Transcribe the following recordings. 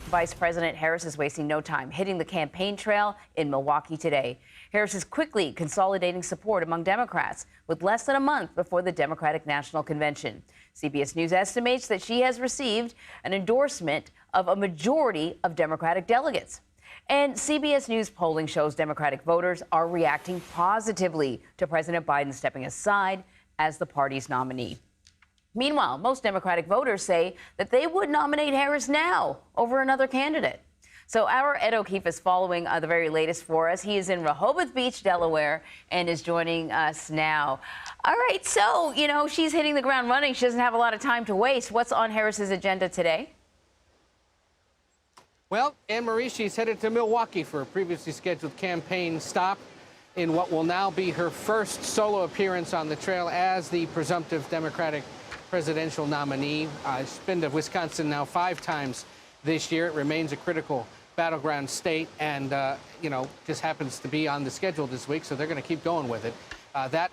Vice President Harris is wasting no time hitting the campaign trail in Milwaukee today. Harris is quickly consolidating support among Democrats with less than a month before the Democratic National Convention. CBS News estimates that she has received an endorsement of a majority of Democratic delegates. And CBS News polling shows Democratic voters are reacting positively to President Biden stepping aside as the party's nominee. Meanwhile, most Democratic voters say that they would nominate Harris now over another candidate. So our Ed O'Keefe is following the very latest for us. He is in Rehoboth Beach, Delaware, and is joining us now. All right, so, she's hitting the ground running. She doesn't have a lot of time to waste. What's on Harris's agenda today? Well, Anne-Marie, she's headed to Milwaukee for a previously scheduled campaign stop in what will now be her first solo appearance on the trail as the presumptive Democratic presidential nominee. She's been to Wisconsin now 5 times this year. It remains a critical battleground state and, just happens to be on the schedule this week, so they're going to keep going with it. That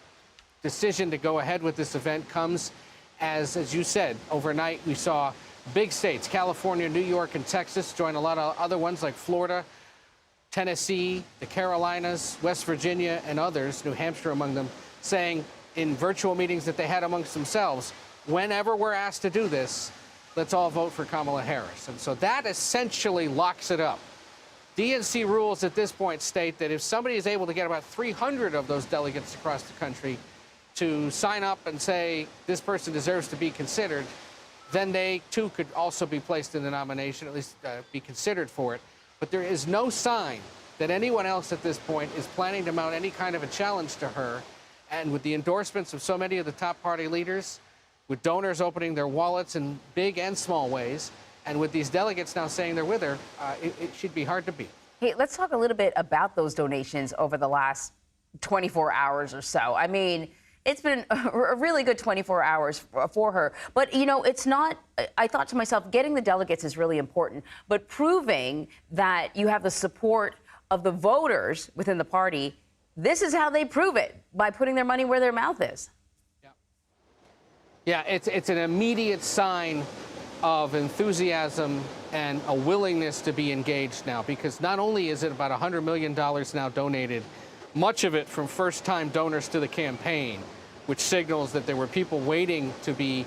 decision to go ahead with this event comes as you said, overnight we saw big states, California, New York, and Texas join a lot of other ones like Florida, Tennessee, the Carolinas, West Virginia, and others, New Hampshire among them, saying in virtual meetings that they had amongst themselves, whenever we're asked to do this, let's all vote for Kamala Harris. And so that essentially locks it up. DNC rules at this point state that if somebody is able to get about 300 of those delegates across the country to sign up and say this person deserves to be considered, then they, too, could also be placed in the nomination, at least be considered for it. But there is no sign that anyone else at this point is planning to mount any kind of a challenge to her. And with the endorsements of so many of the top party leaders, with donors opening their wallets in big and small ways, and with these delegates now saying they're with her, it should be hard to beat. Hey, let's talk a little bit about those donations over the last 24 hours or so. I mean, it's been a really good 24 hours for her. But, it's not, I thought to myself, getting the delegates is really important, but proving that you have the support of the voters within the party, this is how they prove it, by putting their money where their mouth is. Yeah, it's an immediate sign of enthusiasm and a willingness to be engaged now, because not only is it about $100 million now donated, much of it from first-time donors to the campaign, which signals that there were people waiting to be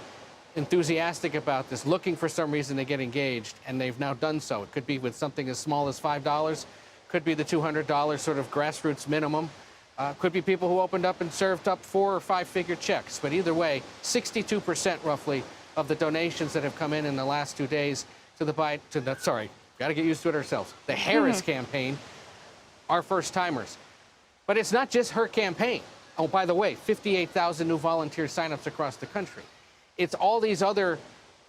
enthusiastic about this, looking for some reason to get engaged, and they've now done so. It could be with something as small as $5, could be the $200 sort of grassroots minimum. Could be people who opened up and served up 4- or 5-figure checks. But either way, 62% roughly of the donations that have come in the last 2 days to the got to get used to it ourselves, the Harris campaign, are first-timers. But it's not just her campaign. Oh, by the way, 58,000 new volunteer signups across the country. It's all these other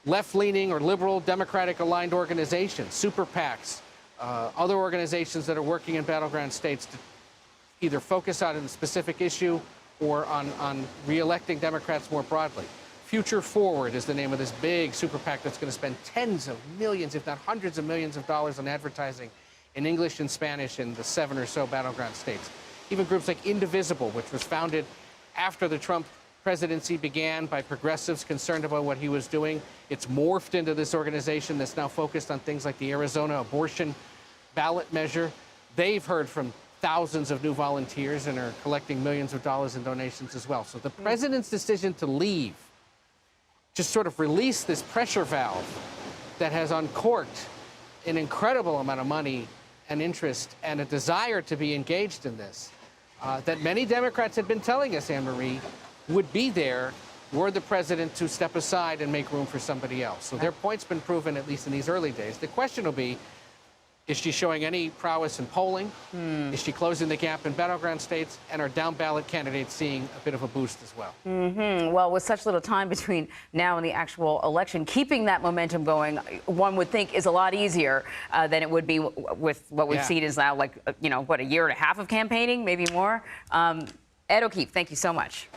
left-leaning or liberal Democratic-aligned organizations, super PACs, other organizations that are working in battleground states to either focus on a specific issue or on re-electing Democrats more broadly. Future Forward is the name of this big super PAC that's going to spend tens of millions, if not hundreds of millions of dollars on advertising in English and Spanish in the 7 or so battleground states. Even groups like Indivisible, which was founded after the Trump presidency began by progressives concerned about what he was doing. It's morphed into this organization that's now focused on things like the Arizona abortion ballot measure. They've heard from thousands of new volunteers and are collecting millions of dollars in donations as well. So the president's decision to leave just sort of released this pressure valve that has uncorked an incredible amount of money and interest and a desire to be engaged in this that many Democrats had been telling us, Anne-Marie, would be there were the president to step aside and make room for somebody else. So their point's been proven, at least in these early days. The question will be, is she showing any prowess in polling? Is she closing the gap in battleground states? And are down-ballot candidates seeing a bit of a boost as well? Well, with such little time between now and the actual election, keeping that momentum going, one would think is a lot easier than it would be with what we've seen is now, like, a year and a half of campaigning, maybe more. Ed O'Keefe, thank you so much.